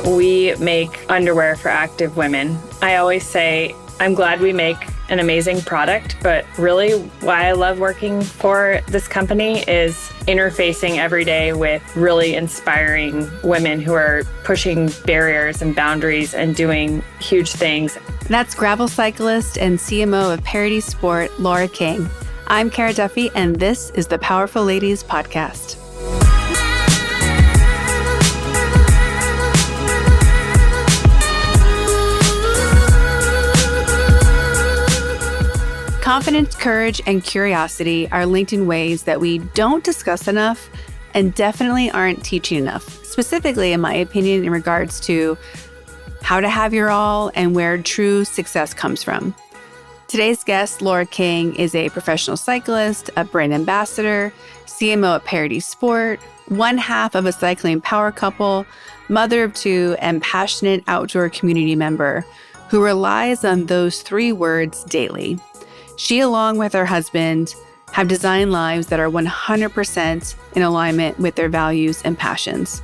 We make underwear for active women. I always say, I'm glad we make an amazing product, but really why I love working for this company is interfacing every day with really inspiring women who are pushing barriers and boundaries and doing huge things. That's gravel cyclist and CMO of Parity Sport, Laura King. I'm Cara Duffy, and this is the Powerful Ladies Podcast. Confidence, courage, and curiosity are linked in ways that we don't discuss enough and definitely aren't teaching enough, specifically, in my opinion, in regards to how to have your all and where true success comes from. Today's guest, Laura King, is a professional cyclist, a brand ambassador, CMO at Parity Sport, one half of a cycling power couple, mother of two, and passionate outdoor community member who relies on those three words daily. She, along with her husband, have designed lives that are 100% in alignment with their values and passions.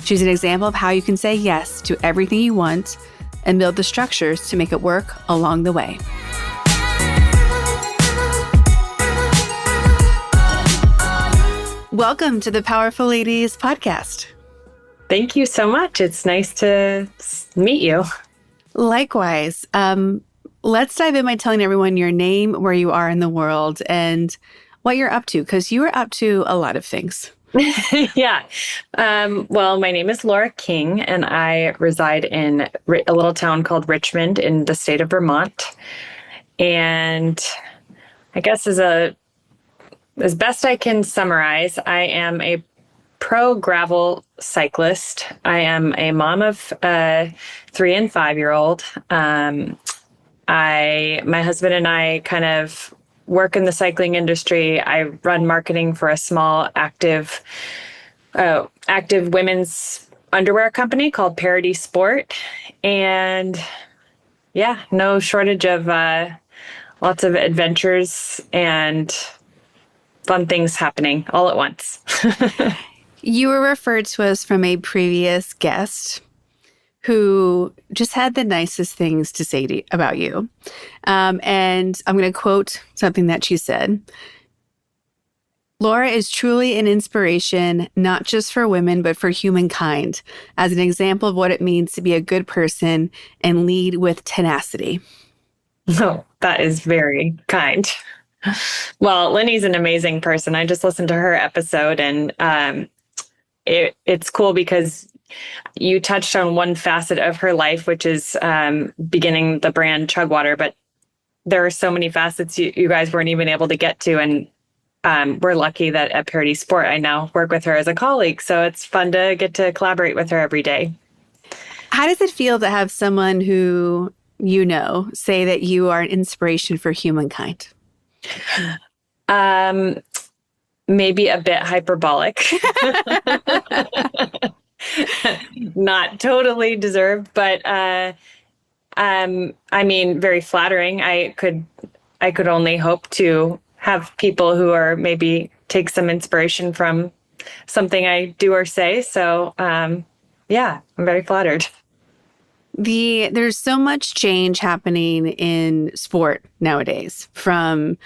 She's an example of how you can say yes to everything you want and build the structures to make it work along the way. Welcome to the Powerful Ladies Podcast. Thank you so much. It's nice to meet you. Likewise. Let's dive in by telling everyone your name, where you are in the world, and what you're up to, because you are up to a lot of things. Yeah. Well, my name is Laura King, and I reside in a little town called Richmond in the state of Vermont. And I guess as best I can summarize, I am a pro gravel cyclist. I am a mom of a 3 and 5-year-old. My husband and I kind of work in the cycling industry. I run marketing for a small active women's underwear company called Parity Sport. And yeah, no shortage of lots of adventures and fun things happening all at once. You were referred to us from a previous guest who just had the nicest things to say about you. And I'm going to quote something that she said. Laura is truly an inspiration, not just for women, but for humankind, as an example of what it means to be a good person and lead with tenacity. Oh, that is very kind. Well, Lenny's an amazing person. I just listened to her episode, and it's cool because you touched on one facet of her life, which is beginning the brand Chugwater, but there are so many facets you guys weren't even able to get to. And we're lucky that at Parity Sport, I now work with her as a colleague. So it's fun to get to collaborate with her every day. How does it feel to have someone who you know say that you are an inspiration for humankind? Maybe a bit hyperbolic. Not totally deserved, but I mean, very flattering. I could only hope to have people who are maybe take some inspiration from something I do or say. So yeah, I'm very flattered. There's so much change happening in sport nowadays, from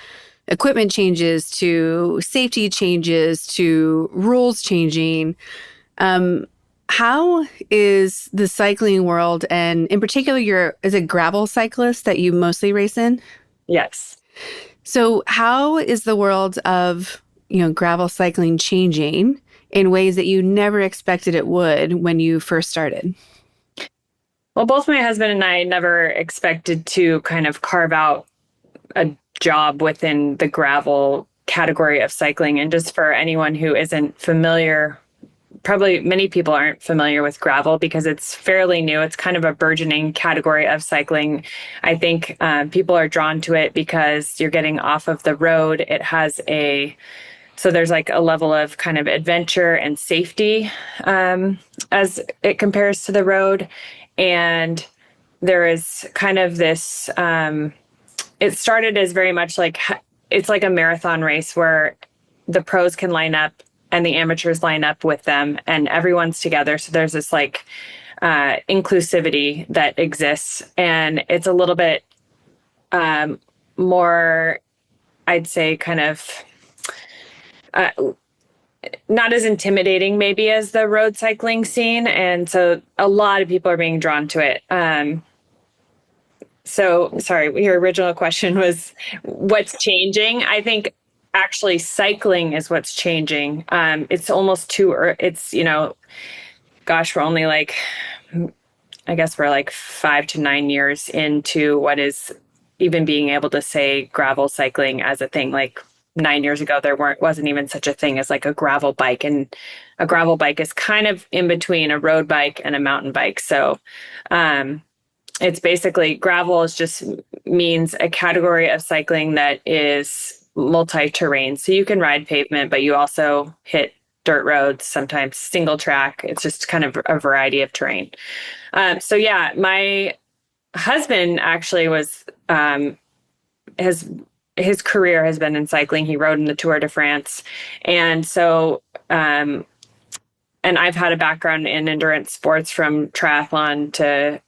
equipment changes to safety changes to rules changing. How is the cycling world, and in particular, is a gravel cyclist that you mostly race in? Yes. So how is the world of, gravel cycling changing in ways that you never expected it would when you first started? Well, both my husband and I never expected to kind of carve out a job within the gravel category of cycling. And just for anyone who isn't familiar, probably many people aren't familiar with gravel because it's fairly new. It's kind of a burgeoning category of cycling. I think people are drawn to it because you're getting off of the road. It has so there's like a level of kind of adventure and safety as it compares to the road. And there is kind of this, it started as very much like, it's like a marathon race where the pros can line up and the amateurs line up with them, and everyone's together. So there's this like inclusivity that exists, and it's a little bit more, I'd say, kind of uh, not as intimidating maybe as the road cycling scene. And so a lot of people are being drawn to it. So sorry, your original question was what's changing? I think actually cycling is what's changing. It's almost it's, gosh, we're only like, I guess we're like 5 to 9 years into what is even being able to say gravel cycling as a thing. Like 9 years ago, wasn't even such a thing as like a gravel bike. And a gravel bike is kind of in between a road bike and a mountain bike. So, it's basically gravel is just means a category of cycling that is multi-terrain. So you can ride pavement, but you also hit dirt roads, sometimes single track. It's just kind of a variety of terrain. So yeah, my husband actually his career has been in cycling. He rode in the Tour de France. And so, and I've had a background in endurance sports from triathlon to,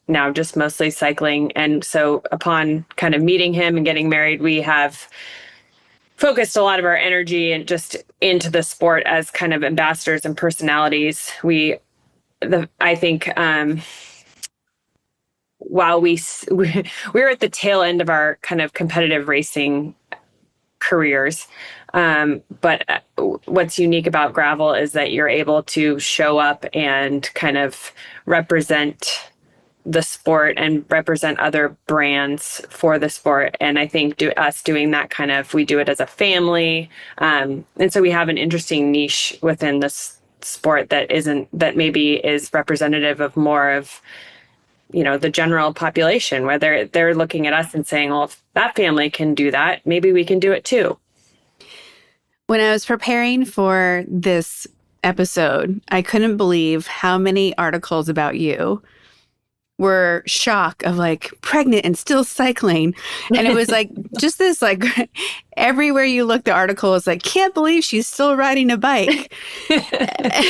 now just mostly cycling. And so upon kind of meeting him and getting married, we have focused a lot of our energy and just into the sport as kind of ambassadors and personalities. I think, while we were at the tail end of our kind of competitive racing careers. But what's unique about gravel is that you're able to show up and kind of represent the sport and represent other brands for the sport. And I think us doing that we do it as a family. And so we have an interesting niche within this sport that maybe is representative of more of, the general population, where they're looking at us and saying, well, if that family can do that, maybe we can do it too. When I was preparing for this episode, I couldn't believe how many articles about you were shock of like pregnant and still cycling. And it was like just this like everywhere you look, the article is like, can't believe she's still riding a bike.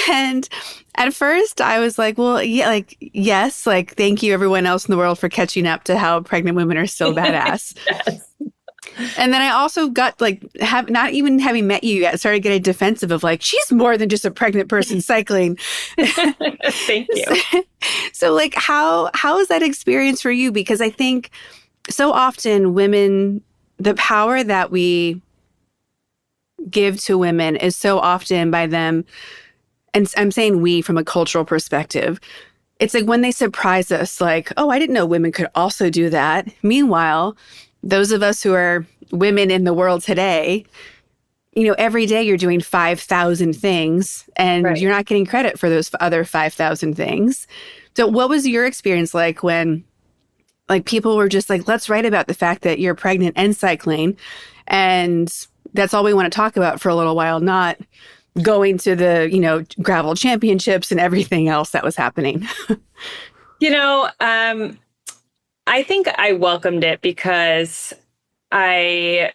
And at first I was like, well, yeah, like, yes, like, thank you everyone else in the world for catching up to how pregnant women are still badass. Yes. And then I also got like, not even having met you yet, started getting defensive of like, she's more than just a pregnant person cycling. Thank you. So like, how is that experience for you? Because I think so often women, the power that we give to women is so often by them. And I'm saying we from a cultural perspective. It's like when they surprise us, like, oh, I didn't know women could also do that. Meanwhile, those of us who are women in the world today, every day you're doing 5,000 things and right. You're not getting credit for those other 5,000 things. So what was your experience like when like people were just like, let's write about the fact that you're pregnant and cycling, and that's all we want to talk about for a little while, not going to the, gravel championships and everything else that was happening? I think I welcomed it because I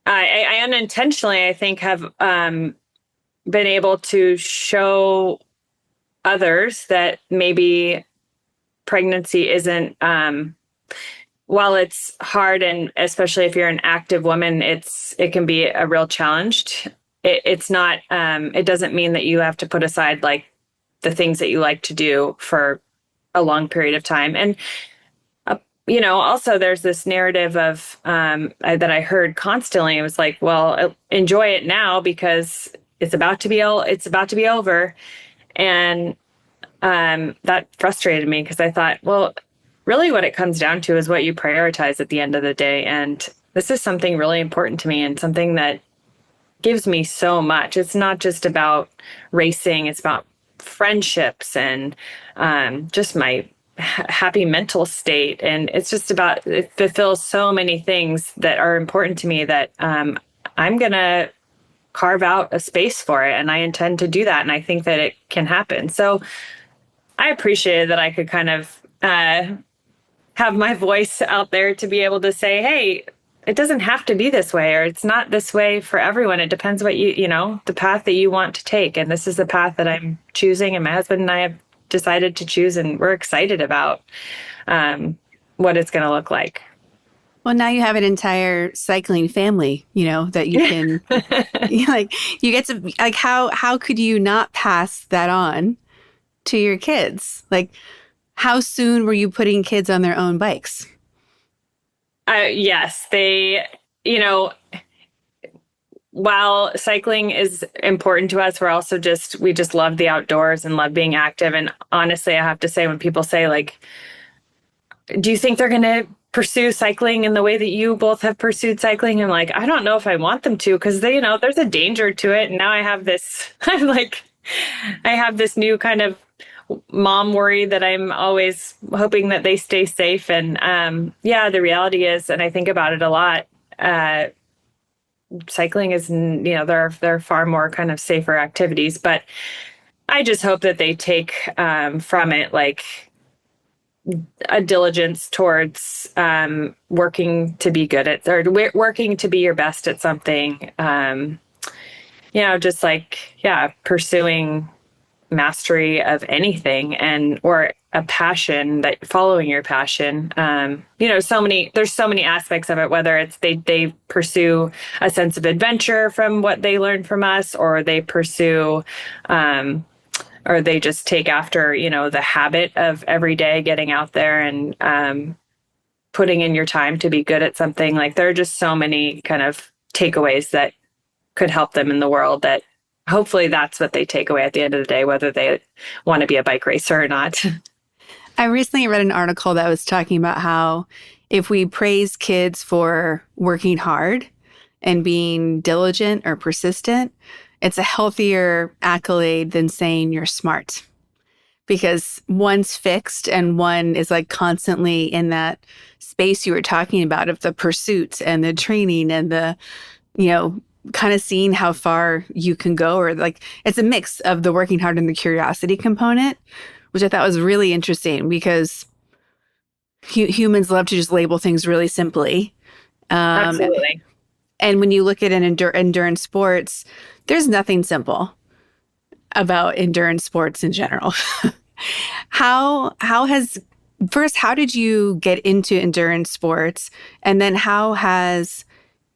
unintentionally, I think, have been able to show others that maybe pregnancy isn't, while it's hard, and especially if you're an active woman, it can be a real challenge. It's not, it doesn't mean that you have to put aside like the things that you like to do for a long period of time. And, also there's this narrative of, that I heard constantly. It was like, well, enjoy it now because it's about to be over. And, that frustrated me because I thought, well, really what it comes down to is what you prioritize at the end of the day. And this is something really important to me and something that gives me so much. It's not just about racing. It's about friendships and just my happy mental state. And it's just about, it fulfills so many things that are important to me that I'm going to carve out a space for it. And I intend to do that. And I think that it can happen. So I appreciated that I could kind of have my voice out there to be able to say, hey, it doesn't have to be this way, or it's not this way for everyone. It depends what the path that you want to take. And this is the path that I'm choosing, and my husband and I have decided to choose, and we're excited about what it's going to look like. Well, now you have an entire cycling family, that you can, you get to, like, how could you not pass that on to your kids? Like, how soon were you putting kids on their own bikes? Yes, while cycling is important to us, we just love the outdoors and love being active. And honestly, I have to say, when people say, like, do you think they're going to pursue cycling in the way that you both have pursued cycling? I'm like, I don't know if I want them to, because there's a danger to it. And now I have this, I have this new kind of mom worry that I'm always hoping that they stay safe. And the reality is, and I think about it a lot, cycling is, there are far more kind of safer activities, but I just hope that they take from it, like, a diligence towards working to be good at, or working to be your best at something. Just pursuing mastery of anything, or a passion, that following your passion. There's so many aspects of it, whether it's they pursue a sense of adventure from what they learn from us, or they pursue or they just take after, the habit of every day getting out there and putting in your time to be good at something. Like, there are just so many kind of takeaways that could help them in the world, that hopefully that's what they take away at the end of the day, whether they want to be a bike racer or not. I recently read an article that was talking about how if we praise kids for working hard and being diligent or persistent, it's a healthier accolade than saying you're smart, because one's fixed and one is, like, constantly in that space you were talking about of the pursuit and the training and the, kind of seeing how far you can go, or, like, it's a mix of the working hard and the curiosity component, which I thought was really interesting, because humans love to just label things really simply. Absolutely. And when you look at endurance sports, there's nothing simple about endurance sports in general. How did you get into endurance sports? And then how has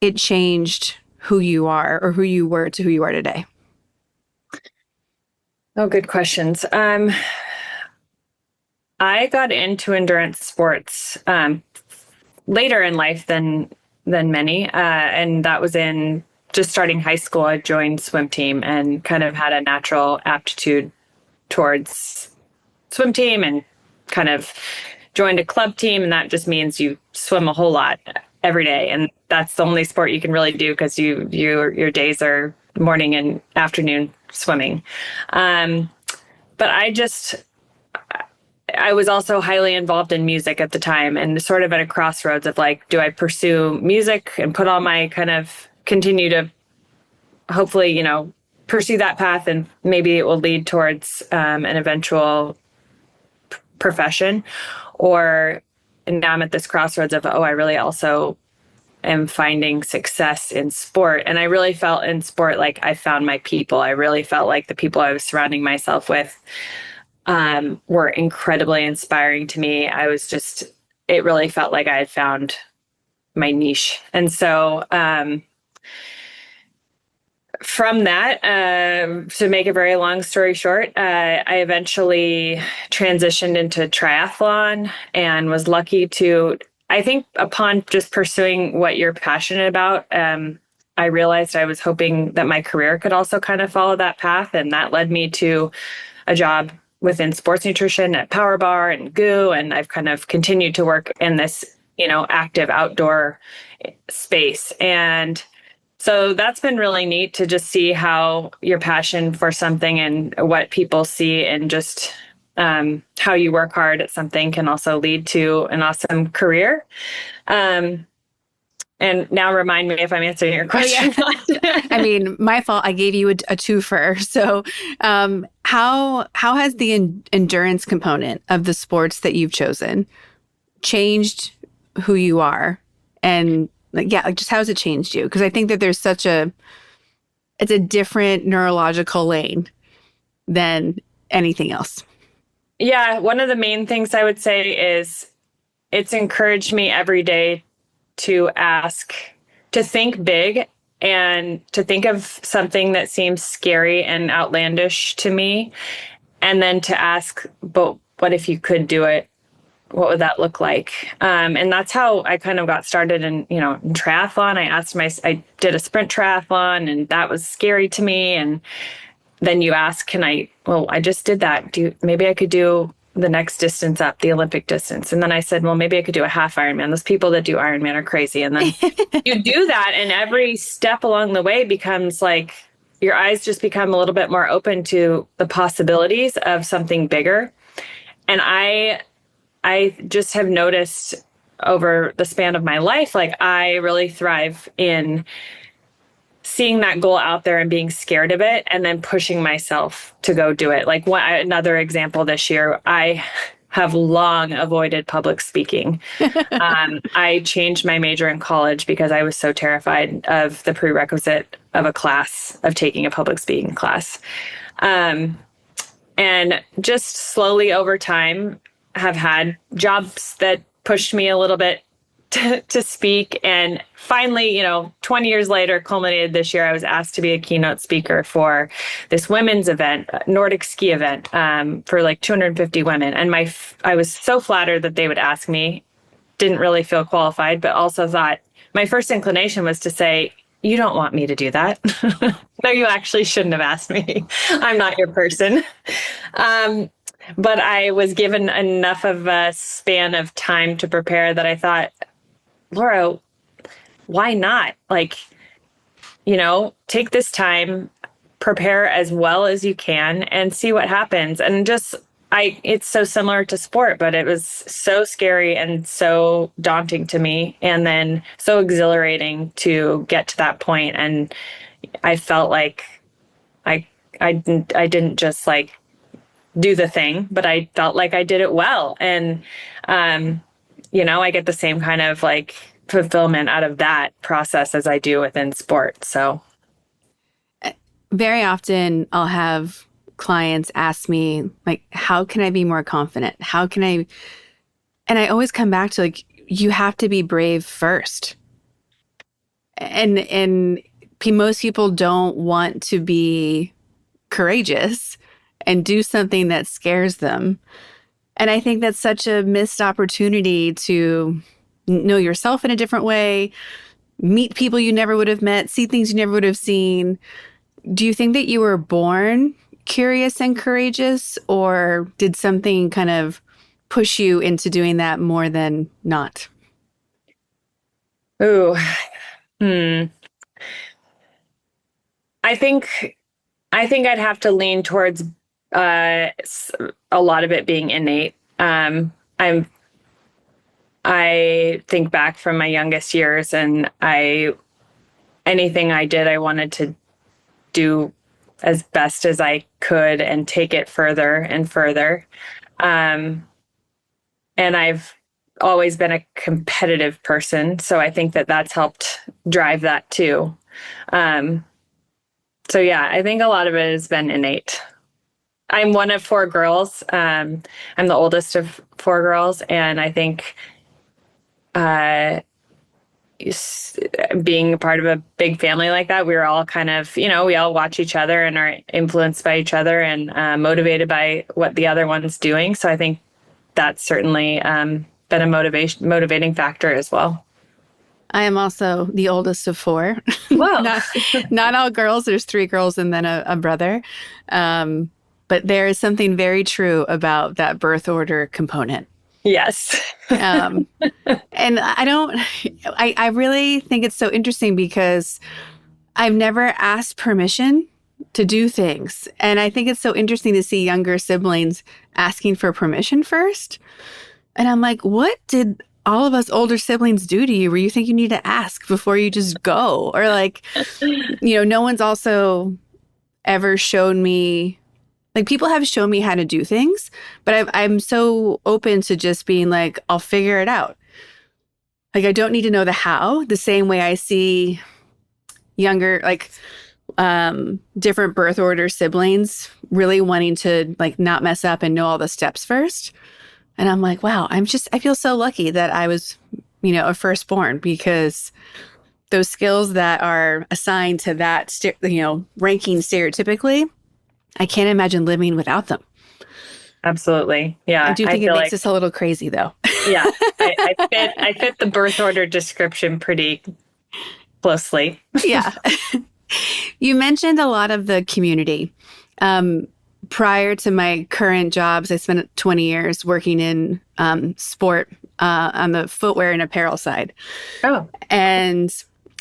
it changed who you are, or who you were to who you are today? Oh, good questions. I got into endurance sports later in life than many, and that was in just starting high school. I joined swim team and kind of had a natural aptitude towards swim team, and kind of joined a club team, and that just means you swim a whole lot every day, and that's the only sport you can really do, because your days are morning and afternoon swimming. But I was also highly involved in music at the time, and sort of at a crossroads of, like, do I pursue music and put all my kind of continue to hopefully, pursue that path, and maybe it will lead towards an eventual profession, and now I'm at this crossroads of, I really also am finding success in sport. And I really felt in sport like I found my people. I really felt like the people I was surrounding myself with were incredibly inspiring to me. It really felt like I had found my niche. And so from that, to make a very long story short, I eventually transitioned into triathlon, and was lucky to, I think, upon just pursuing what you're passionate about, I realized I was hoping that my career could also kind of follow that path. And that led me to a job within sports nutrition at Power Bar and GU. And I've kind of continued to work in this, active outdoor space. And so that's been really neat to just see how your passion for something and what people see, and just how you work hard at something can also lead to an awesome career. And now remind me if I'm answering your question. Oh, yeah. I mean, my fault. I gave you a twofer. So how has the endurance component of the sports that you've chosen changed who you are, and Like just how has it changed you? Because I think that it's a different neurological lane than anything else. Yeah, one of the main things I would say is it's encouraged me every day to ask, to think big and to think of something that seems scary and outlandish to me. And then to ask, but what if you could do it? What would that look like? And that's how I kind of got started in triathlon. I did a sprint triathlon and that was scary to me. And then you ask, I just did that. Maybe I could do the next distance up, the Olympic distance. And then I said, well, maybe I could do a half Ironman. Those people that do Ironman are crazy. And then you do that. And every step along the way becomes like your eyes just become a little bit more open to the possibilities of something bigger. And I just have noticed over the span of my life, like I really thrive in seeing that goal out there and being scared of it and then pushing myself to go do it. Like another example this year, I have long avoided public speaking. I changed my major in college because I was so terrified of the prerequisite of taking a public speaking class. And just slowly over time have had jobs that pushed me a little bit to speak. And finally, 20 years later, culminated this year, I was asked to be a keynote speaker for this women's event, Nordic ski event, for like 250 women. And I was so flattered that they would ask me, didn't really feel qualified, but also thought my first inclination was to say, you don't want me to do that. No, you actually shouldn't have asked me. I'm not your person. But I was given enough of a span of time to prepare that I thought, Laura, why not? Take this time, prepare as well as you can and see what happens. And it's so similar to sport, but it was so scary and so daunting to me. And then so exhilarating to get to that point. And I felt like I didn't just do the thing, but I felt like I did it well. And, I get the same kind of fulfillment out of that process as I do within sport. So very often I'll have clients ask me, how can I be more confident? And I always come back to you have to be brave first. And most people don't want to be courageous and do something that scares them. And I think that's such a missed opportunity to know yourself in a different way, meet people you never would have met, see things you never would have seen. Do you think that you were born curious and courageous, or did something kind of push you into doing that more than not? Ooh. I think I'd have to lean towards a lot of it being innate. I think back from my youngest years, and anything I did, I wanted to do as best as I could and take it further and further. And I've always been a competitive person, so I think that that's helped drive that too. So yeah, I think a lot of it has been innate. I'm one of four girls. I'm the oldest of four girls, and I think being a part of a big family like that, we were all kind of, we all watch each other and are influenced by each other and motivated by what the other one's doing. So I think that's certainly been a motivating factor as well. I am also the oldest of four. Wow. not all girls. There's three girls and then a brother. But there is something very true about that birth order component. Yes. And I really think it's so interesting because I've never asked permission to do things. And I think it's so interesting to see younger siblings asking for permission first. And I'm like, what did all of us older siblings do to you where you think you need to ask before you just go? Or no one's also ever shown me, people have shown me how to do things, but I'm so open to just being I'll figure it out. Like, I don't need to know the how, the same way I see younger, like, different birth order siblings really wanting to like not mess up and know all the steps first. And I'm like, wow, I feel so lucky that I was, a firstborn, because those skills that are assigned to that, ranking stereotypically, I can't imagine living without them. Absolutely. I Yeah. do I think it feel makes like, us a little crazy, though. yeah, I fit the birth order description pretty closely. Yeah. You mentioned a lot of the community. Prior to my current jobs, I spent 20 years working in sport on the footwear and apparel side. Oh, And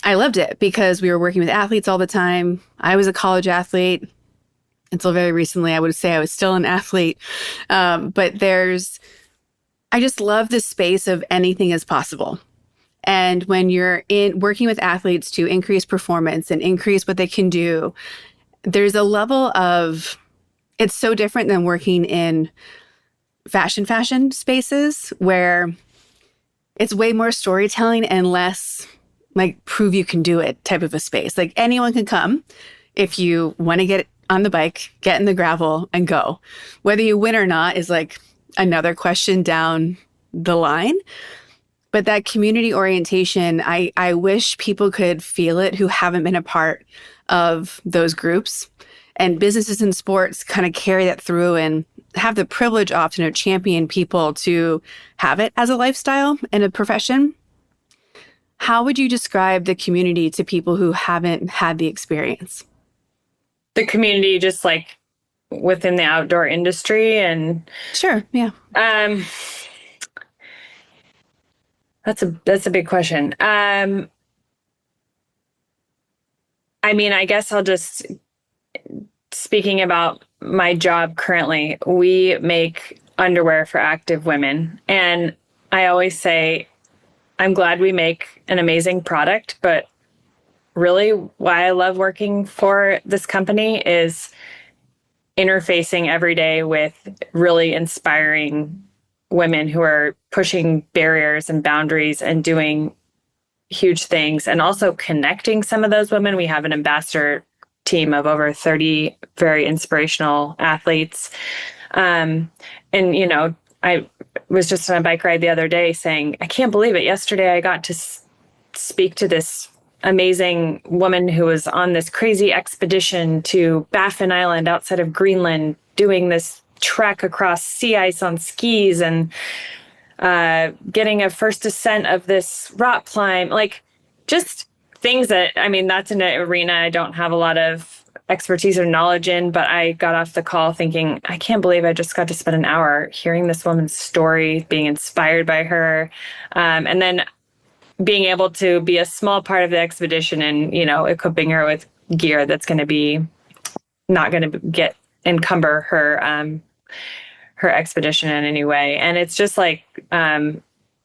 I loved it because we were working with athletes all the time. I was a college athlete until very recently. I would say I was still an athlete. But I just love the space of anything is possible. And when you're working with athletes to increase performance and increase what they can do, there's a level of, it's so different than working in fashion spaces where it's way more storytelling and less like prove you can do it type of a space. Like anyone can come if you want to get on the bike, get in the gravel and go. Whether you win or not is like another question down the line. But that community orientation, I wish people could feel it who haven't been a part of those groups. And businesses and sports kind of carry that through and have the privilege often of champion people to have it as a lifestyle and a profession. How would you describe the community to people who haven't had the experience? the community just like within the outdoor industry and Sure, yeah. That's a big question. I mean, I guess I'll just speaking about my job currently, we make underwear for active women. And I always say, I'm glad we make an amazing product, but really why I love working for this company is interfacing every day with really inspiring women who are pushing barriers and boundaries and doing huge things, and also connecting some of those women. We have an ambassador team of over 30 very inspirational athletes. And, I was just on a bike ride the other day saying, I can't believe it. Yesterday, I got to speak to this amazing woman who was on this crazy expedition to Baffin Island outside of Greenland, doing this trek across sea ice on skis and getting a first ascent of this rock climb, like just things that, I mean, that's an arena I don't have a lot of expertise or knowledge in, but I got off the call thinking, I can't believe I just got to spend an hour hearing this woman's story, being inspired by her. And then being able to be a small part of the expedition and, equipping her with gear that's going to be not going to encumber her expedition in any way. And it's just like,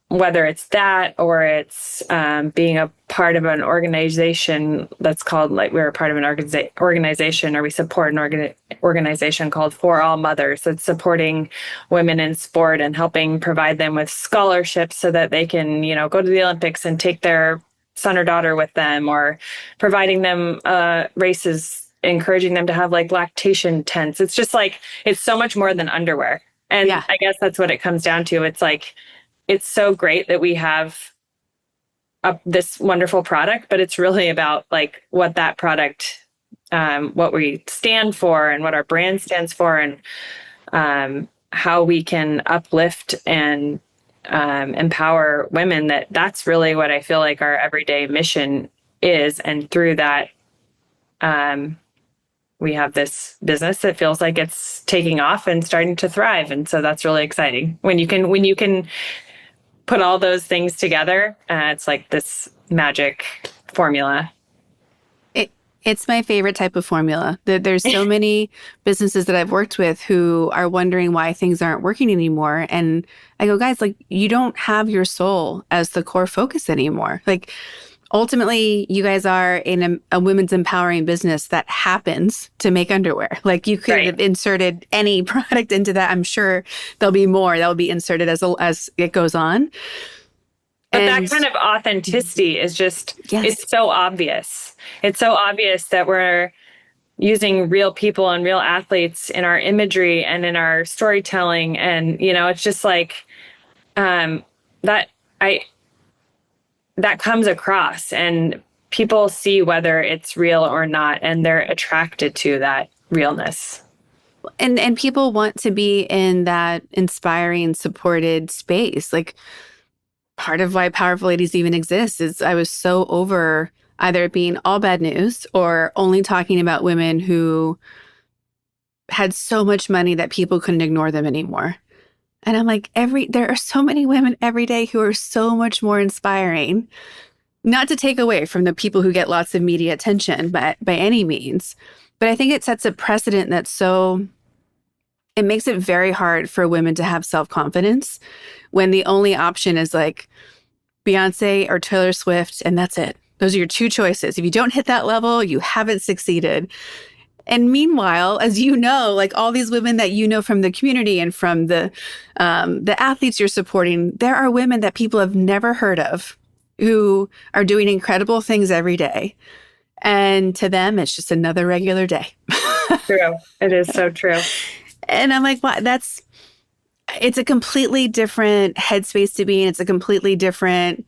whether it's that or it's being a part of an organization that's called, like, we're a part of an organization, or we support an organization called For All Mothers, that's supporting women in sport and helping provide them with scholarships so that they can, go to the Olympics and take their son or daughter with them, or providing them races, encouraging them to have like lactation tents. It's just like, it's so much more than underwear. And yeah. I guess that's what it comes down to. It's like, it's so great that we have this wonderful product, but it's really about like what that product, what we stand for and what our brand stands for, and how we can uplift and empower women. That's really what I feel like our everyday mission is. And through that, we have this business that feels like it's taking off and starting to thrive. And so that's really exciting. When you can put all those things together, it's like this magic formula. It's my favorite type of formula. There's so many businesses that I've worked with who are wondering why things aren't working anymore. And I go, guys, like, you don't have your soul as the core focus anymore. Like, ultimately, you guys are in a women's empowering business that happens to make underwear. Like, you could have inserted any product into that. I'm sure there'll be more that will be inserted as it goes on. But that And kind of authenticity is just, yes, it's so obvious. It's so obvious that we're using real people and real athletes in our imagery and in our storytelling. And, it's just like, that I, that comes across and people see whether it's real or not, and they're attracted to that realness. and people want to be in that inspiring, supported space. Like part of why Powerful Ladies even exists is I was so over either it being all bad news or only talking about women who had so much money that people couldn't ignore them anymore. And I'm like, there are so many women every day who are so much more inspiring. Not to take away from the people who get lots of media attention, but by any means. But I think it sets a precedent it makes it very hard for women to have self-confidence when the only option is like Beyonce or Taylor Swift, and that's it. Those are your two choices. If you don't hit that level, you haven't succeeded. And meanwhile, as you know, like all these women that you know from the community and from the athletes you're supporting, there are women that people have never heard of who are doing incredible things every day. And to them, it's just another regular day. True. It is so true. And I'm like, wow, it's a completely different headspace to be in. It's a completely different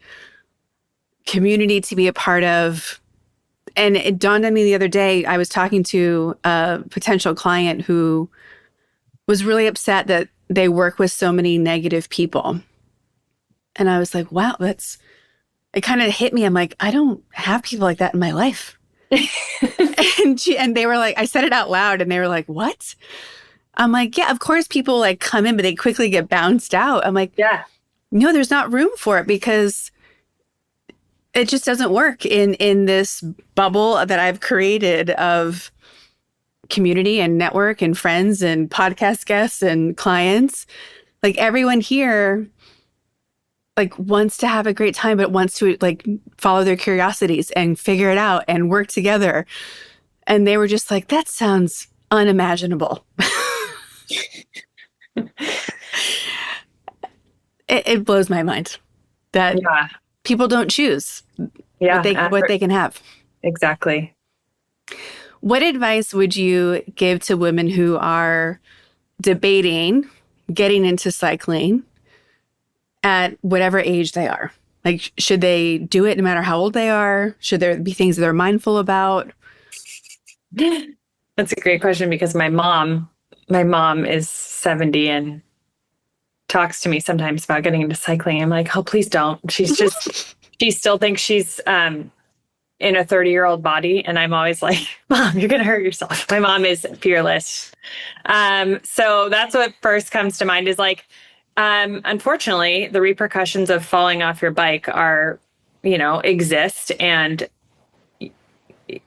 community to be a part of. And it dawned on me the other day, I was talking to a potential client who was really upset that they work with so many negative people. And I was like, wow, it kind of hit me. I'm like, I don't have people like that in my life. and they were like, I said it out loud and they were like, what? I'm like, yeah, of course people like come in, but they quickly get bounced out. I'm like, Yeah. no, there's not room for it because it just doesn't work in this bubble that I've created of community and network and friends and podcast guests and clients. Like everyone here like wants to have a great time, but wants to like follow their curiosities and figure it out and work together. And they were just like, that sounds unimaginable. It blows my mind that people don't choose what they can have. Exactly. What advice would you give to women who are debating getting into cycling at whatever age they are? Like, should they do it no matter how old they are? Should there be things that they're mindful about? That's a great question because my mom is 70 and talks to me sometimes about getting into cycling. I'm like, oh, please don't. She still thinks she's in a 30-year-old body. And I'm always like, Mom, you're going to hurt yourself. My mom is fearless. So that's what first comes to mind is like, unfortunately, the repercussions of falling off your bike are, exist. And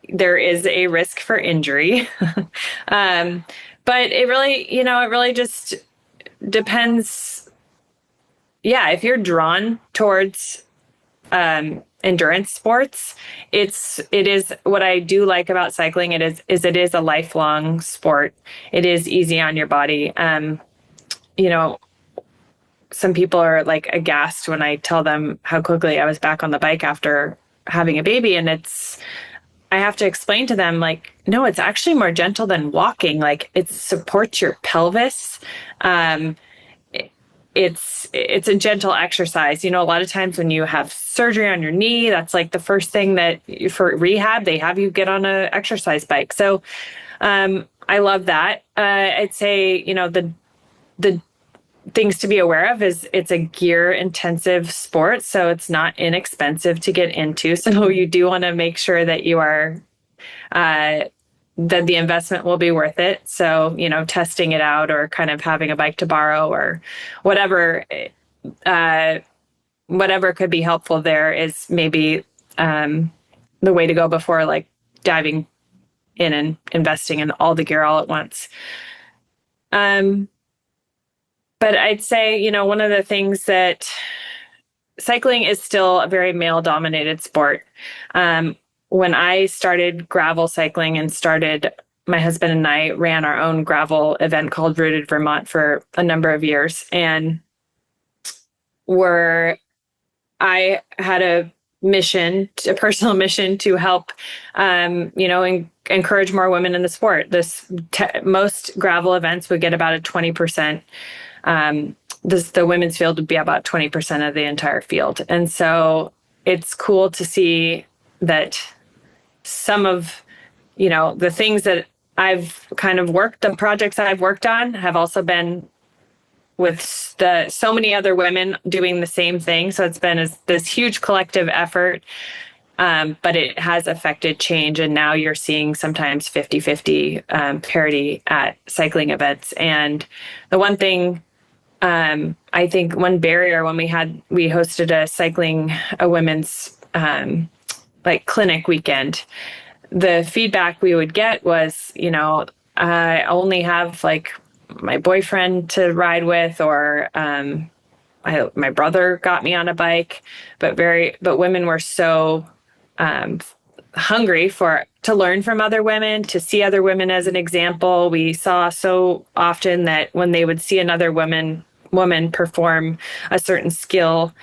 there is a risk for injury. But it really just depends. Yeah. If you're drawn towards, endurance sports, it is what I do like about cycling. It is a lifelong sport. It is easy on your body. Some people are like aghast when I tell them how quickly I was back on the bike after having a baby. And I have to explain to them like, no, it's actually more gentle than walking. Like it supports your pelvis. It's a gentle exercise. A lot of times when you have surgery on your knee, that's like the first thing that for rehab, they have you get on a exercise bike. So, I love that. I'd say, the things to be aware of is it's a gear intensive sport. So it's not inexpensive to get into. So you do want to make sure that you are, that the investment will be worth it. So, testing it out or kind of having a bike to borrow or whatever, whatever could be helpful there is maybe, the way to go before like diving in and investing in all the gear all at once. But I'd say, one of the things that cycling is still a very male dominated sport. When I started gravel cycling my husband and I ran our own gravel event called Rooted Vermont for a number of years and were I had a personal mission to help, encourage more women in the sport. Most gravel events would get about a 20%. The women's field would be about 20% of the entire field. And so it's cool to see that some of, the things that I've kind of the projects I've worked on have also been with so many other women doing the same thing. So it's been this huge collective effort, but it has affected change. And now you're seeing sometimes 50-50 parity at cycling events. And the one thing, I think one barrier when we hosted a women's clinic weekend, the feedback we would get was, I only have my boyfriend to ride with, or my brother got me on a bike, but women were so hungry to learn from other women, to see other women as an example. We saw so often that when they would see another woman perform a certain skill,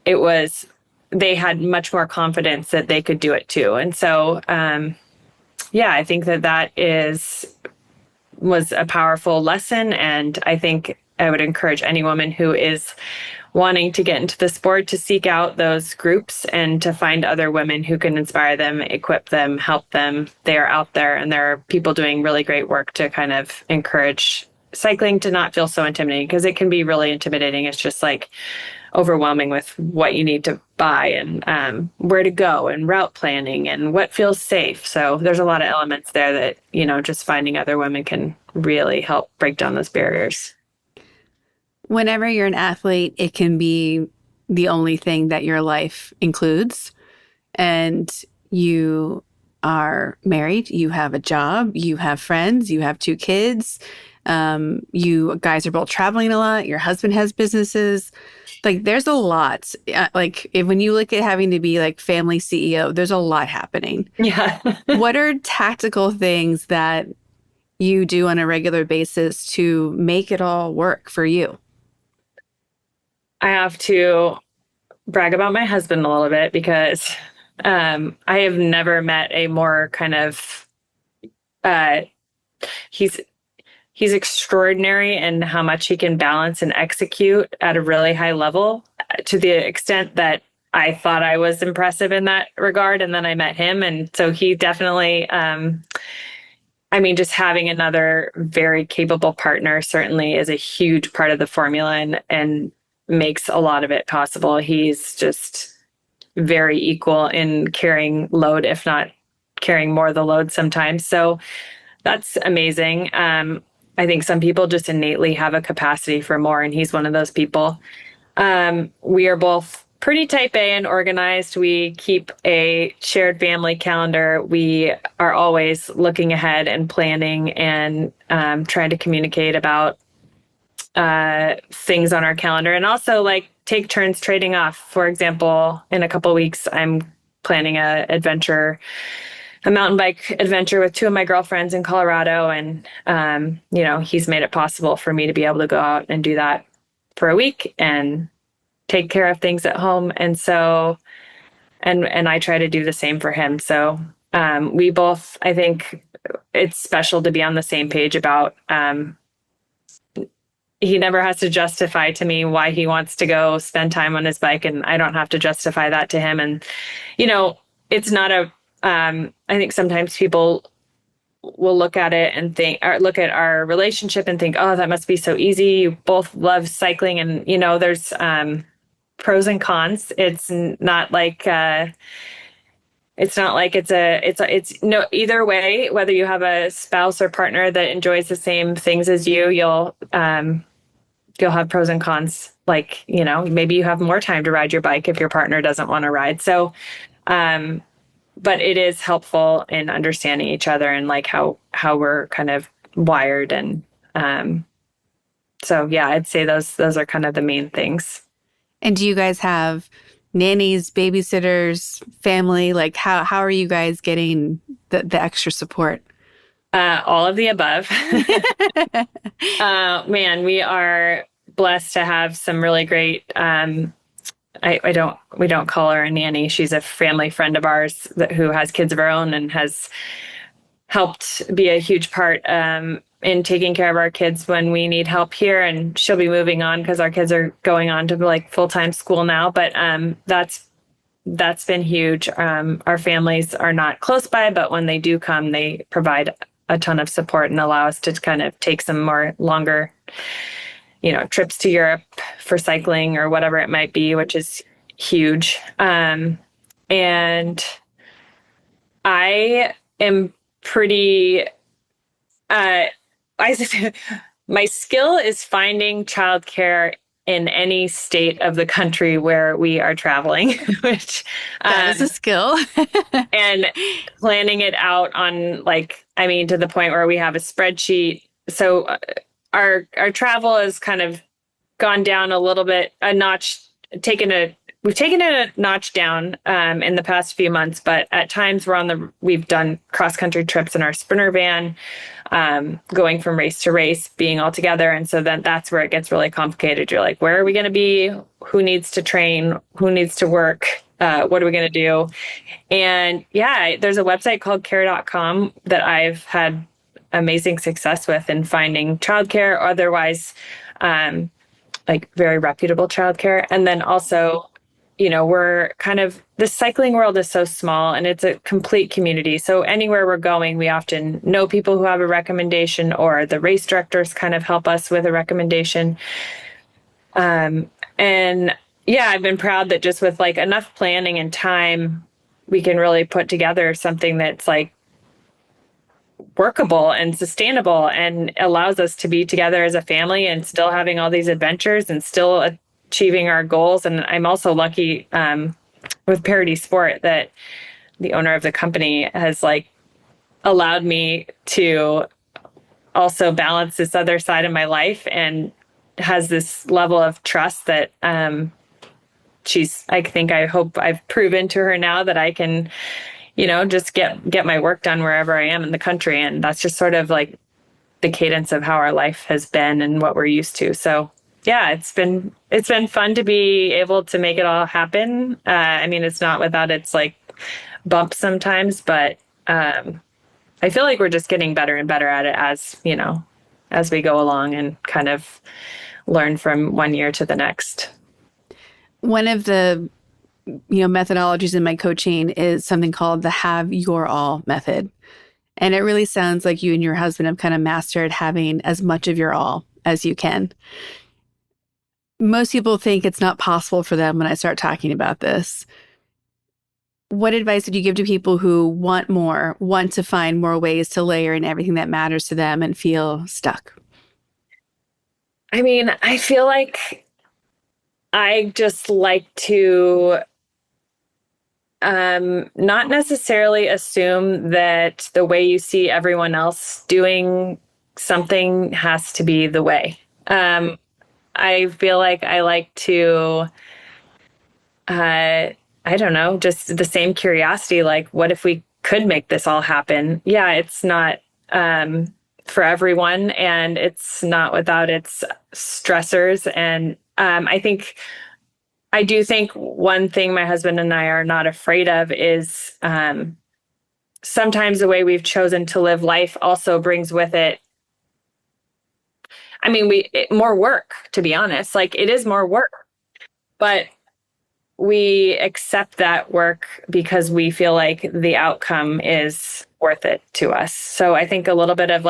they had much more confidence that they could do it too. And so, I think that was a powerful lesson. And I think I would encourage any woman who is wanting to get into the sport to seek out those groups and to find other women who can inspire them, equip them, help them. They are out there, and there are people doing really great work to kind of encourage cycling to not feel so intimidating, because it can be really intimidating. It's just overwhelming with what you need to buy and where to go and route planning and what feels safe. So there's a lot of elements there that, just finding other women can really help break down those barriers. Whenever you're an athlete, it can be the only thing that your life includes. And you are married, you have a job, you have friends, you have 2 kids. You guys are both traveling a lot. Your husband has businesses. There's a lot. When you look at having to be family CEO, there's a lot happening. Yeah. What are tactical things that you do on a regular basis to make it all work for you? I have to brag about my husband a little bit, because I have never met a more kind of, he's extraordinary in how much he can balance and execute at a really high level, to the extent that I thought I was impressive in that regard. And then I met him. And so he definitely, just having another very capable partner certainly is a huge part of the formula and makes a lot of it possible. He's just very equal in carrying load, if not carrying more of the load sometimes. So that's amazing. I think some people just innately have a capacity for more, and he's one of those people. We are both pretty type A and organized. We keep a shared family calendar. We are always looking ahead and planning and trying to communicate about things on our calendar, and also take turns trading off. For example, in a couple of weeks, I'm planning a mountain bike adventure with 2 of my girlfriends in Colorado. And, he's made it possible for me to be able to go out and do that for a week and take care of things at home. And so, and I try to do the same for him. So, we both, I think it's special to be on the same page about, he never has to justify to me why he wants to go spend time on his bike, and I don't have to justify that to him. And, it's not I think sometimes people will look at it and look at our relationship and think, oh, that must be so easy. You both love cycling, and, there's pros and cons. It's not it's no, either way, whether you have a spouse or partner that enjoys the same things as you'll have pros and cons. Maybe you have more time to ride your bike if your partner doesn't want to ride. So, but it is helpful in understanding each other and how we're kind of wired. And, so yeah, I'd say those are kind of the main things. And do you guys have nannies, babysitters, family? How are you guys getting the extra support? All of the above. Man, we are blessed to have some really great we don't call her a nanny. She's a family friend of ours who has kids of her own and has helped be a huge part in taking care of our kids when we need help here. And she'll be moving on because our kids are going on to like full-time school now. But that's been huge. Our families are not close by, but when they do come, they provide a ton of support and allow us to kind of take some more longer, trips to Europe for cycling or whatever it might be, which is huge. And I am pretty, I, my skill is finding childcare in any state of the country where we are traveling, which That is a skill. and planning it out on to the point where we have a spreadsheet. So our travel has kind of gone down a little bit, a notch, we've taken it a notch down in the past few months, but at times we've done cross country trips in our sprinter van, going from race to race, being all together. And so then that's where it gets really complicated. You're like, where are we going to be? Who needs to train? Who needs to work? What are we going to do? And yeah, there's a website called care.com that I've had amazing success with in finding childcare, or otherwise, very reputable childcare. And then also, we're the cycling world is so small and it's a complete community. So anywhere we're going, we often know people who have a recommendation, or the race directors kind of help us with a recommendation. And yeah, I've been proud that just with enough planning and time, we can really put together something that's workable and sustainable and allows us to be together as a family and still having all these adventures and still achieving our goals. And I'm also lucky with Parity Sport that the owner of the company has allowed me to also balance this other side of my life, and has this level of trust that I hope I've proven to her now that I can, just get my work done wherever I am in the country. And that's just sort of the cadence of how our life has been and what we're used to. So yeah, it's been fun to be able to make it all happen. It's not without its bumps sometimes, but I feel like we're just getting better and better at it as we go along and kind of learn from one year to the next. One of the methodologies in my coaching is something called the have your all method. And it really sounds like you and your husband have kind of mastered having as much of your all as you can. Most people think it's not possible for them when I start talking about this. What advice would you give to people who want more, want to find more ways to layer in everything that matters to them and feel stuck? I feel like I just like to not necessarily assume that the way you see everyone else doing something has to be the way. I feel like I like to, I don't know, just the same curiosity, what if we could make this all happen? Yeah, it's not for everyone, and it's not without its stressors. And I do think one thing my husband and I are not afraid of is sometimes the way we've chosen to live life also brings with it, more work, to be honest. It is more work, but we accept that work because we feel like the outcome is worth it to us. So I think a little bit of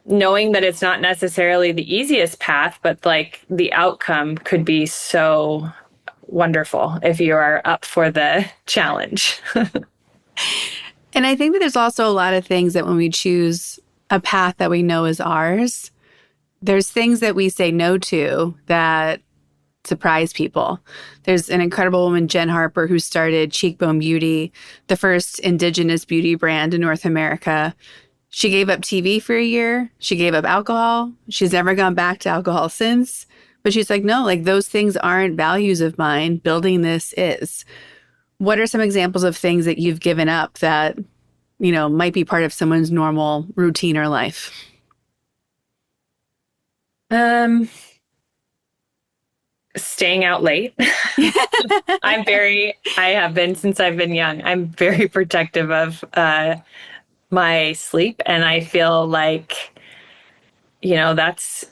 knowing that it's not necessarily the easiest path, but the outcome could be so wonderful if you are up for the challenge. And I think that there's also a lot of things that when we choose a path that we know is ours, there's things that we say no to that surprise people. There's an incredible woman, Jen Harper, who started Cheekbone Beauty, the first indigenous beauty brand in North America. She gave up TV for a year. She gave up alcohol. She's never gone back to alcohol since. But she's like, no, those things aren't values of mine. Building this is. What are some examples of things that you've given up that, might be part of someone's normal routine or life? staying out late. I have been since I've been young. I'm very protective of my sleep. And I feel like, that's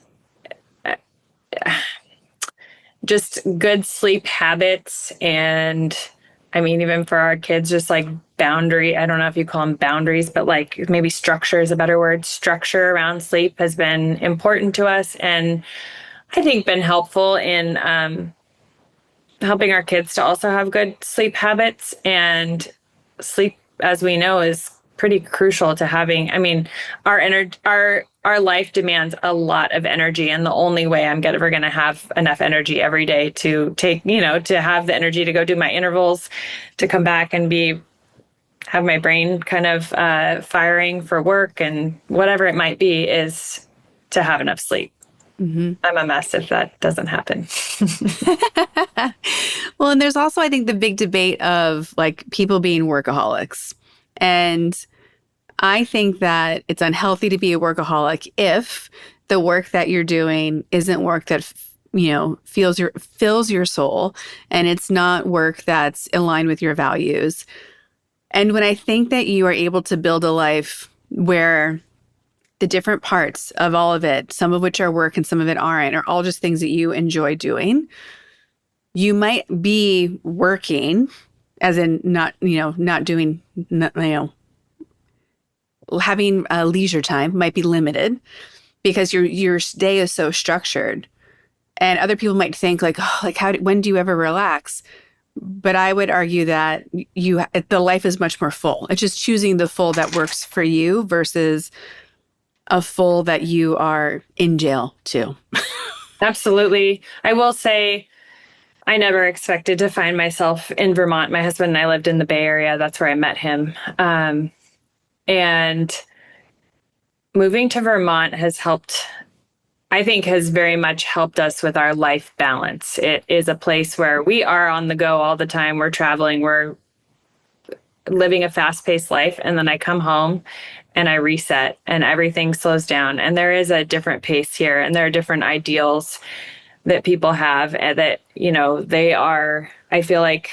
just good sleep habits. And I mean, even for our kids, just like boundary, I don't know if you call them boundaries, but like maybe structure is a better word. Structure around sleep has been important to us. And I think been helpful in helping our kids to also have good sleep habits. And sleep, as we know, is pretty crucial to having. I mean, our life demands a lot of energy, and the only way I'm ever going to have enough energy every day to take, to have the energy to go do my intervals, to come back and have my brain kind of firing for work and whatever it might be, is to have enough sleep. Mm-hmm. I'm a mess if that doesn't happen. Well, and there's also, I think, the big debate of like people being workaholics. And I think that it's unhealthy to be a workaholic if the work that you're doing isn't work that, fills your soul, and it's not work that's aligned with your values. And when I think that you are able to build a life where the different parts of all of it, some of which are work and some of it aren't, are all just things that you enjoy doing, you might be working, as in not doing, having leisure time might be limited because your day is so structured. And other people might think like, oh, like when do you ever relax? But I would argue that the life is much more full. It's just choosing the full that works for you versus a full that you are in jail to. Absolutely. I will say I never expected to find myself in Vermont. My husband and I lived in the Bay Area. That's where I met him. And moving to Vermont has very much helped us with our life balance. It is a place where we are on the go all the time. We're traveling. We're living a fast-paced life. And then I come home and I reset and everything slows down. And there is a different pace here, and there are different ideals that people have, and that, I feel like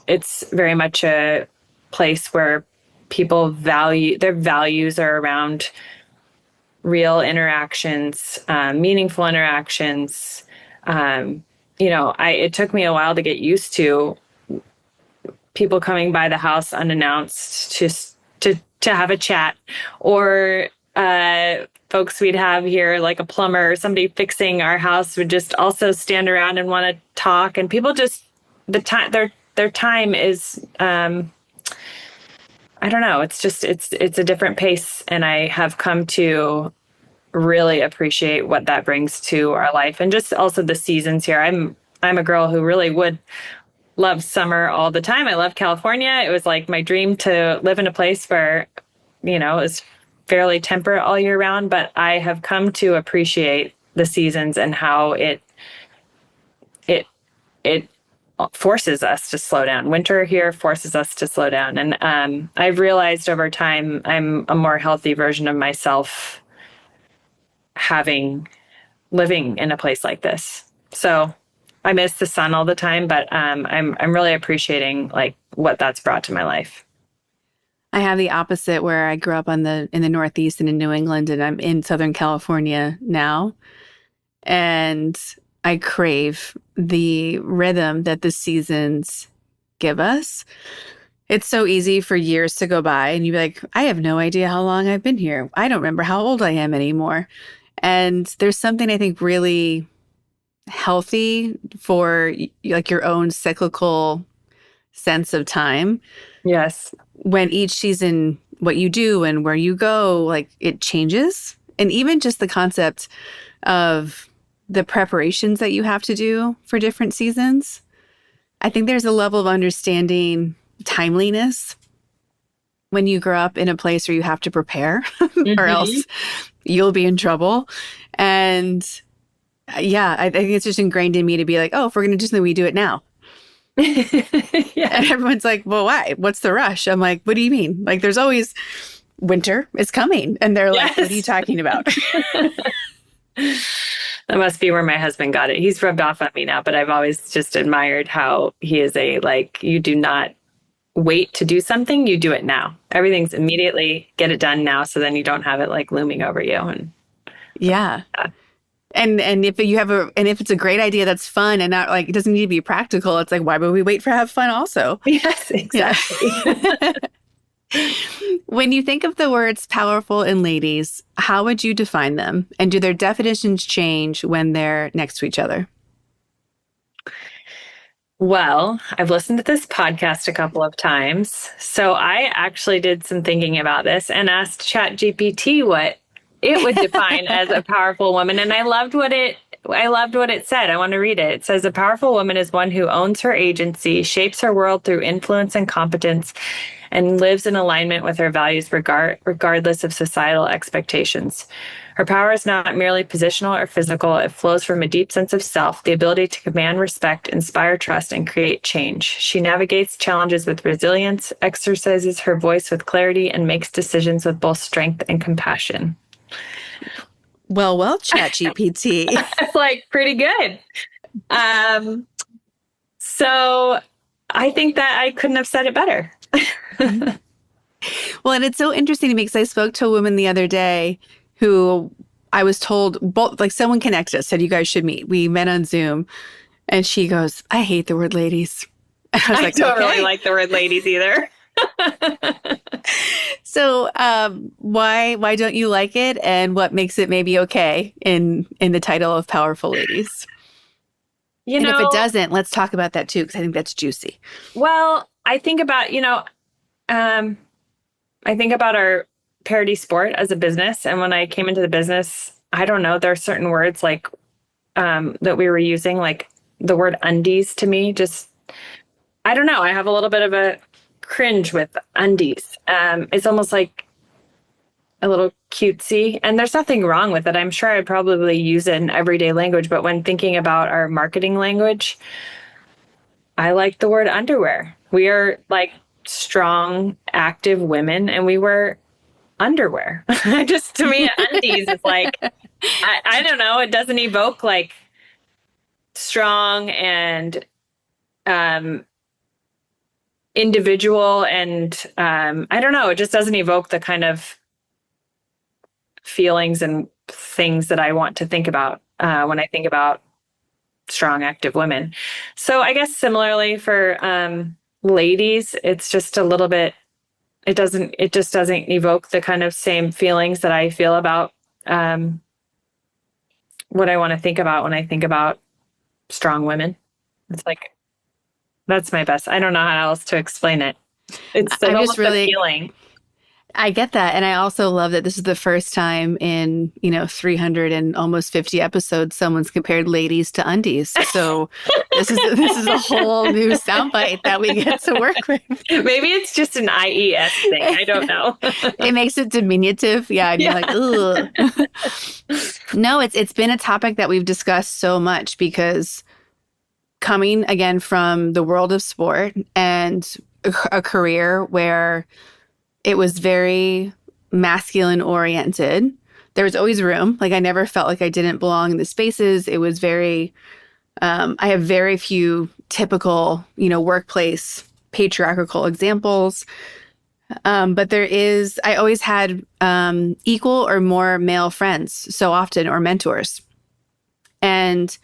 it's very much a place where people their values are around real interactions, meaningful interactions. It took me a while to get used to people coming by the house unannounced to have a chat, or folks we'd have here, like a plumber or somebody fixing our house, would just also stand around and want to talk. And people just, their time is, I don't know. It's just, it's a different pace. And I have come to really appreciate what that brings to our life, and just also the seasons here. I'm a girl who really would love summer all the time. I love California. It was like my dream to live in a place where, is fairly temperate all year round, but I have come to appreciate the seasons and how it forces us to slow down. Winter here forces us to slow down. And I've realized over time, I'm a more healthy version of myself living in a place like this. So I miss the sun all the time, but I'm really appreciating like what that's brought to my life. I have the opposite, where I grew up in the Northeast and in New England, and I'm in Southern California now. And I crave the rhythm that the seasons give us. It's so easy for years to go by and you'd be like, I have no idea how long I've been here. I don't remember how old I am anymore. And there's something I think really healthy for like your own cyclical sense of time. Yes. When each season, what you do and where you go, like it changes. And even just the concept of the preparations that you have to do for different seasons. I think there's a level of understanding timeliness when you grow up in a place where you have to prepare or else you'll be in trouble. And yeah, I think it's just ingrained in me to be like, oh, if we're going to do something, we do it now. Yeah. And everyone's like, well, why? What's the rush? I'm like, what do you mean? Like, there's always winter is coming. And they're like, what are you talking about? That must be where my husband got it. He's rubbed off on me now, but I've always just admired how he is you do not wait to do something, you do it now. Everything's immediately get it done now, so then you don't have it like looming over you. And Yeah. And if if it's a great idea that's fun and not like it doesn't need to be practical, it's like why would we wait for have fun also? yes, exactly. Yeah. When you think of the words powerful and ladies, how would you define them? And do their definitions change when they're next to each other? Well, I've listened to this podcast a couple of times. So I actually did some thinking about this and asked ChatGPT what it would define as a powerful woman. And I loved what it said. I want to read it. It says a powerful woman is one who owns her agency, shapes her world through influence and competence, and lives in alignment with her values regardless of societal expectations. Her power is not merely positional or physical. It flows from a deep sense of self, the ability to command respect, inspire trust, and create change. She navigates challenges with resilience, exercises her voice with clarity, and makes decisions with both strength and compassion. Well, ChatGPT. Like pretty good. So I think that I couldn't have said it better. Well, and it's so interesting to me because I spoke to a woman the other day who I was told, both like someone connected us, said you guys should meet. We met on Zoom, and she goes, "I hate the word ladies." And I was like, don't okay. really like the word ladies either. So, why don't you like it, and what makes it maybe okay in the title of Powerful Ladies? You and know, if it doesn't, let's talk about that too, because I think that's juicy. Well, I think about I think about our Parity Sport as a business, and when I came into the business, I don't know, there are certain words like that we were using, like the word undies to me. Just I don't know. I have a little bit of a cringe with undies. It's almost like a little cutesy, and there's nothing wrong with it. I'm sure I'd probably use it in everyday language, but when thinking about our marketing language, I like the word underwear. We are like strong, active women, and we wear underwear. Just to me, undies is like, I don't know. It doesn't evoke like strong and individual, and I don't know. It just doesn't evoke the kind of feelings and things that I want to think about when I think about strong, active women. So I guess similarly for ladies, it's just a little bit, it just doesn't evoke the kind of same feelings that I feel about what I want to think about when I think about strong women. It's like, that's my best. I don't know how else to explain it. It's almost a feeling. I get that. And I also love that this is the first time in, 300 and almost 50 episodes, someone's compared ladies to undies. So this is a whole new soundbite that we get to work with. Maybe it's just an IES thing. I don't know. It makes it diminutive. Yeah. And you're like, ugh. No, it's been a topic that we've discussed so much because coming again from the world of sport and a career where it was very masculine oriented. There was always room. Like I never felt like I didn't belong in the spaces. It was very, I have very few typical, workplace patriarchal examples. But I always had equal or more male friends so often, or mentors. And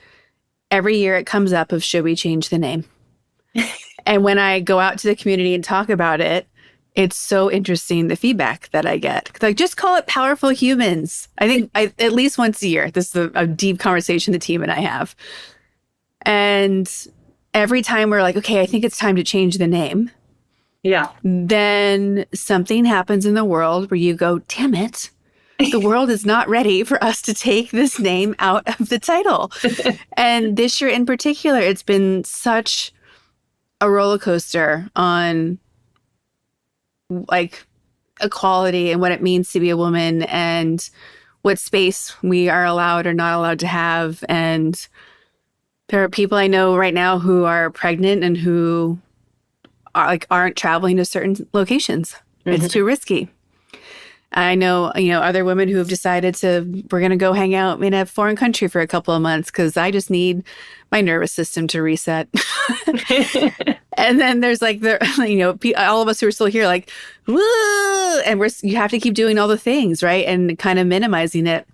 every year it comes up of, should we change the name? And when I go out to the community and talk about it, it's so interesting, the feedback that I get. Like, just call it Powerful Humans. I think at least once a year, this is a deep conversation the team and I have. And every time we're like, okay, I think it's time to change the name. Yeah. Then something happens in the world where you go, damn it, the world is not ready for us to take this name out of the title. And this year in particular, it's been such a roller coaster on like equality and what it means to be a woman and what space we are allowed or not allowed to have. And there are people I know right now who are pregnant and who aren't traveling to certain locations. Mm-hmm. It's too risky. I know, other women who have decided we're going to go hang out in a foreign country for a couple of months because I just need my nervous system to reset. And then there's like all of us who are still here, like, woo, and you have to keep doing all the things, right? And kind of minimizing it.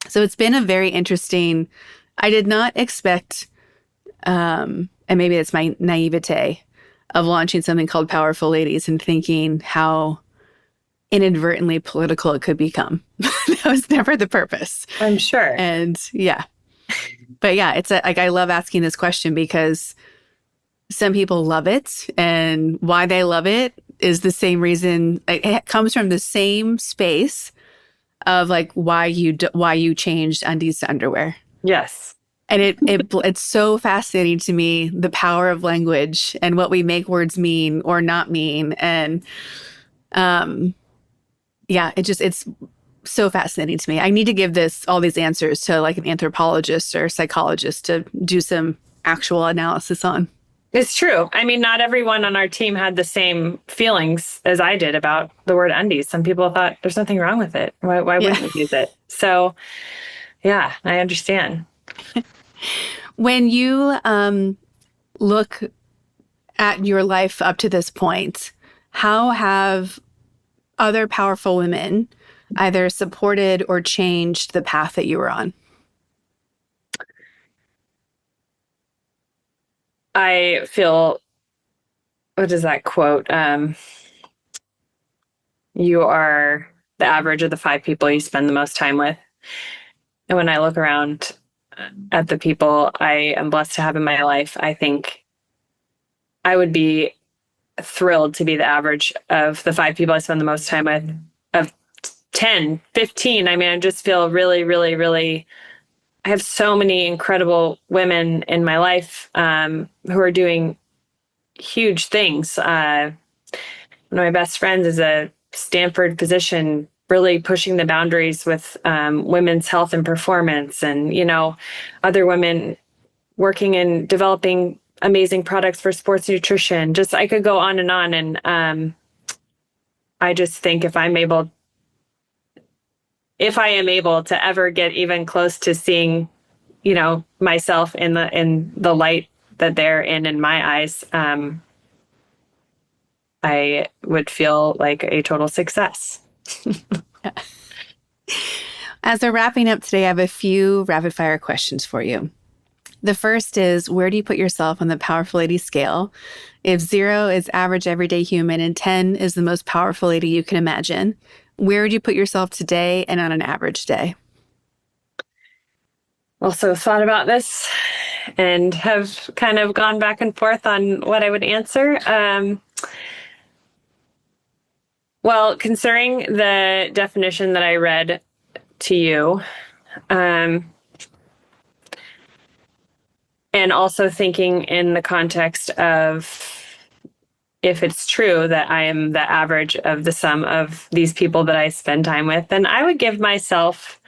So it's been a very interesting, I did not expect, and maybe it's my naivete of launching something called Powerful Ladies and thinking how inadvertently political it could become. That was never the purpose. I'm sure. And yeah. But yeah, it's like, I love asking this question because some people love it, and why they love it is the same reason. It comes from the same space of like why you changed undies to underwear. Yes. And it's so fascinating to me, the power of language and what we make words mean or not mean. And yeah, it's so fascinating to me. I need to give all these answers to like an anthropologist or psychologist to do some actual analysis on. It's true. I mean, not everyone on our team had the same feelings as I did about the word undies. Some people thought there's nothing wrong with it. Why wouldn't we use it? So yeah, I understand. When you look at your life up to this point, how have other powerful women either supported or changed the path that you were on? I feel, what is that quote? You are the average of the 5 people you spend the most time with. And when I look around at the people I am blessed to have in my life, I think I would be thrilled to be the average of the 5 people I spend the most time with, of 10, 15. I mean, I just feel really, really, really, I have so many incredible women in my life who are doing huge things. One of my best friends is a Stanford physician, really pushing the boundaries with women's health and performance, and, other women working in developing amazing products for sports nutrition. Just, I could go on. And I just think if I am able to ever get even close to seeing, myself in the light that they're in my eyes, I would feel like a total success. As we're wrapping up today, I have a few rapid fire questions for you. The first is, where do you put yourself on the Powerful Lady scale? If 0 is average everyday human and 10 is the most powerful lady you can imagine, where would you put yourself today and on an average day? Also thought about this and have kind of gone back and forth on what I would answer. Well, considering the definition that I read to you, and also thinking in the context of if it's true that I am the average of the sum of these people that I spend time with, then I would give myself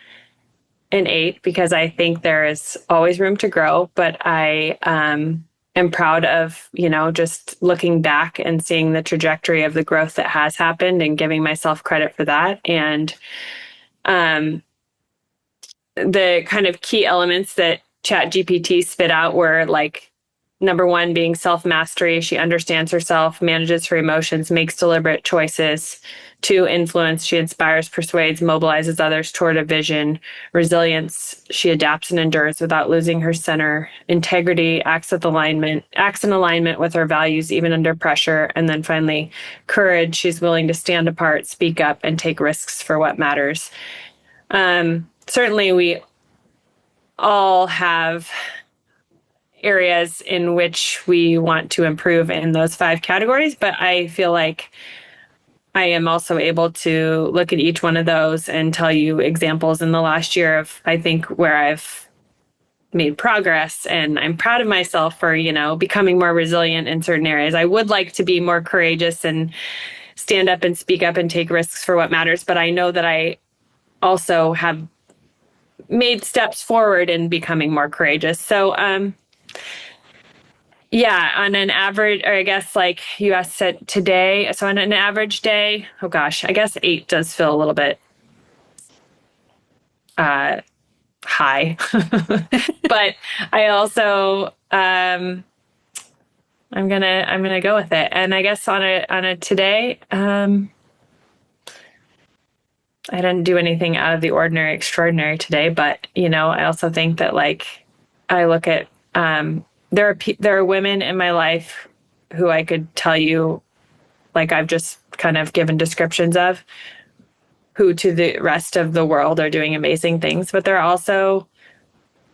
an 8, because I think there is always room to grow. But I am proud of, just looking back and seeing the trajectory of the growth that has happened and giving myself credit for that. And the kind of key elements that ChatGPT spit out were like, number 1 being self-mastery. She understands herself, manages her emotions, makes deliberate choices. 2, influence. She inspires, persuades, mobilizes others toward a vision. Resilience. She adapts and endures without losing her center. Integrity. Acts in alignment with her values, even under pressure. And then finally, courage. She's willing to stand apart, speak up, and take risks for what matters. Certainly, we all have areas in which we want to improve in those 5 categories, but I feel like I am also able to look at each one of those and tell you examples in the last year of, I think, where I've made progress, and I'm proud of myself for, becoming more resilient in certain areas. I would like to be more courageous and stand up and speak up and take risks for what matters, but I know that I also have made steps forward in becoming more courageous. So, Yeah, on an average, or I guess like you asked it today. So on an average day, oh gosh, I guess 8 does feel a little bit uh, high. But I also I'm gonna go with it. And I guess on a today, I didn't do anything out of the ordinary, extraordinary today. But I also think that like I look at there are women in my life who I could tell you, like I've just kind of given descriptions of, who to the rest of the world are doing amazing things. But there are also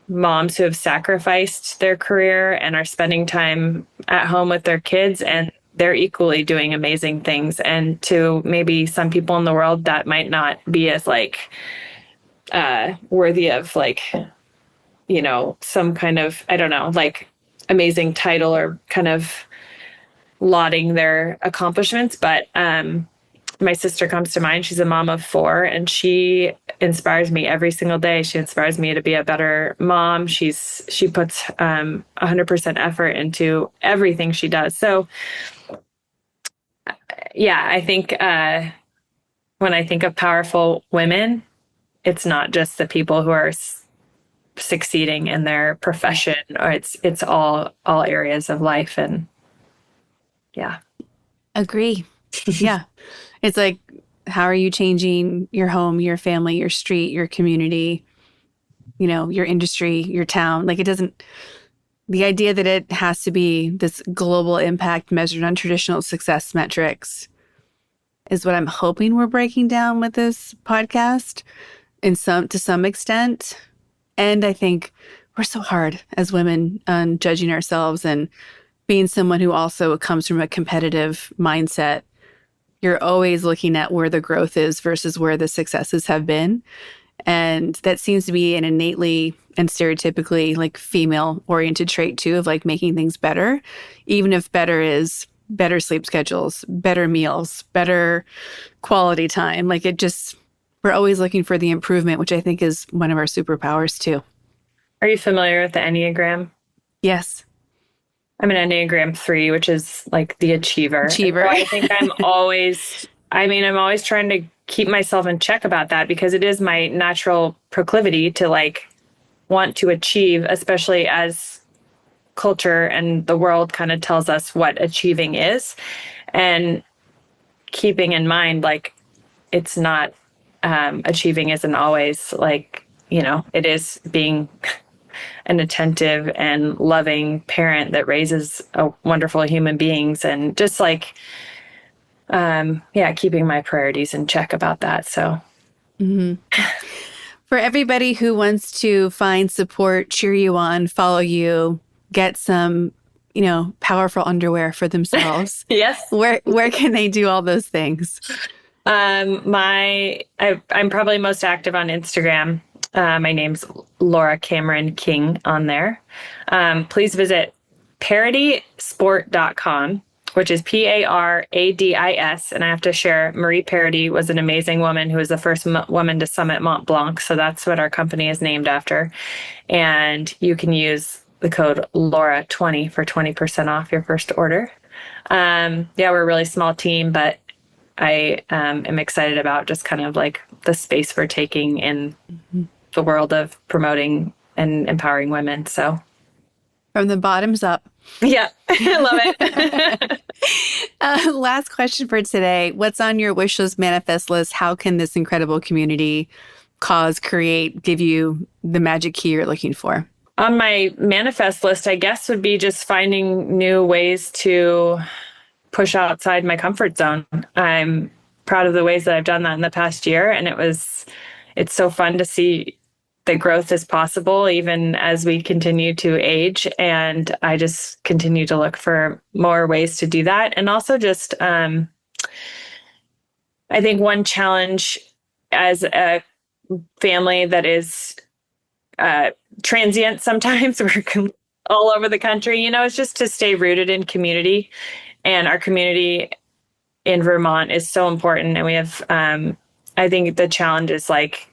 moms who have sacrificed their career and are spending time at home with their kids, and they're equally doing amazing things. And to maybe some people in the world, that might not be as like worthy of like some kind of, I don't know, like amazing title or kind of lauding their accomplishments. But my sister comes to mind. She's a mom of 4, and she inspires me every single day. She inspires me to be a better mom. She puts 100% effort into everything she does. So yeah, I think when I think of powerful women, it's not just the people who are succeeding in their profession, or it's all areas of life. And yeah. Agree. Yeah. It's like, how are you changing your home, your family, your street, your community, your industry, your town? Like the idea that it has to be this global impact measured on traditional success metrics is what I'm hoping we're breaking down with this podcast to some extent. And I think we're so hard as women on judging ourselves, and being someone who also comes from a competitive mindset. You're always looking at where the growth is versus where the successes have been. And that seems to be an innately and stereotypically like female oriented trait too, of like making things better, even if better is better sleep schedules, better meals, better quality time. Like we're always looking for the improvement, which I think is one of our superpowers too. Are you familiar with the Enneagram? Yes. I'm an Enneagram 3, which is like the achiever. Achiever. So I think I'm always trying to keep myself in check about that, because it is my natural proclivity to like want to achieve, especially as culture and the world kind of tells us what achieving is. And keeping in mind, like, it's not, achieving isn't always like, it is being an attentive and loving parent that raises wonderful human beings, and just like, keeping my priorities in check about that. So for everybody who wants to find support, cheer you on, follow you, get some, powerful underwear for themselves. Yes. Where can they do all those things? I'm probably most active on Instagram. My name's Laura Cameron King on there. Please visit ParadySport.com, which is Paradis. And I have to share, Marie Parody was an amazing woman who was the first woman to summit Mont Blanc. So that's what our company is named after. And you can use the code Laura20 for 20% off your first order. We're a really small team, but I am excited about just kind of like the space we're taking in the world of promoting and empowering women. So from the bottoms up. Yeah, I love it. Last question for today. What's on your wish list, manifest list? How can this incredible community give you the magic key you're looking for? On my manifest list, I guess, would be just finding new ways to push outside my comfort zone. I'm proud of the ways that I've done that in the past year. And it's so fun to see that growth is possible even as we continue to age. And I just continue to look for more ways to do that. And also just, I think one challenge as a family that is transient sometimes, we're all over the country, is just to stay rooted in community. And our community in Vermont is so important. And we have, I think the challenge is like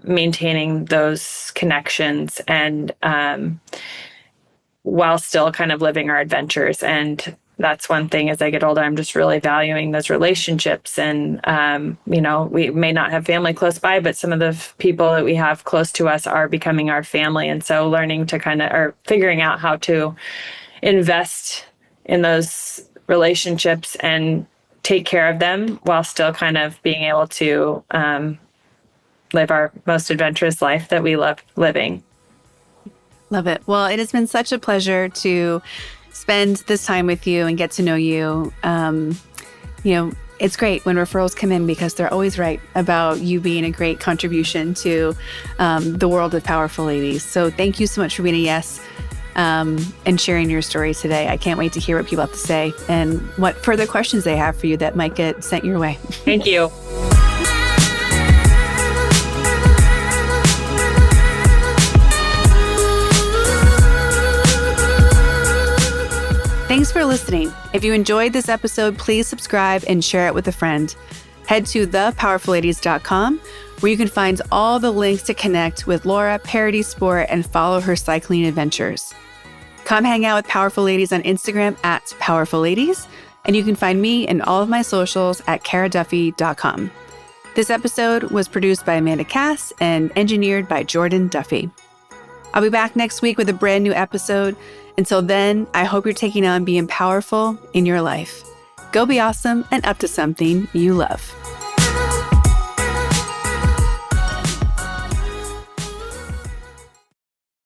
maintaining those connections and while still kind of living our adventures. And that's one thing as I get older, I'm just really valuing those relationships. And, we may not have family close by, but some of the people that we have close to us are becoming our family. And so learning to or figuring out how to invest in those relationships and take care of them while still kind of being able to live our most adventurous life that we love living. Love it. Well, it has been such a pleasure to spend this time with you and get to know you. It's great when referrals come in because they're always right about you being a great contribution to the world of powerful ladies. So thank you so much for being a yes and sharing your story today. I can't wait to hear what people have to say and what further questions they have for you that might get sent your way. Thank you. Thanks for listening. If you enjoyed this episode, please subscribe and share it with a friend. Head to thepowerfulladies.com where you can find all the links to connect with Laura, Parity Sport, and follow her cycling adventures. Come hang out with Powerful Ladies on Instagram at Powerful Ladies, and you can find me and all of my socials at caraduffy.com. This episode was produced by Amanda Cass and engineered by Jordan Duffy. I'll be back next week with a brand new episode. Until then, I hope you're taking on being powerful in your life. Go be awesome and up to something you love.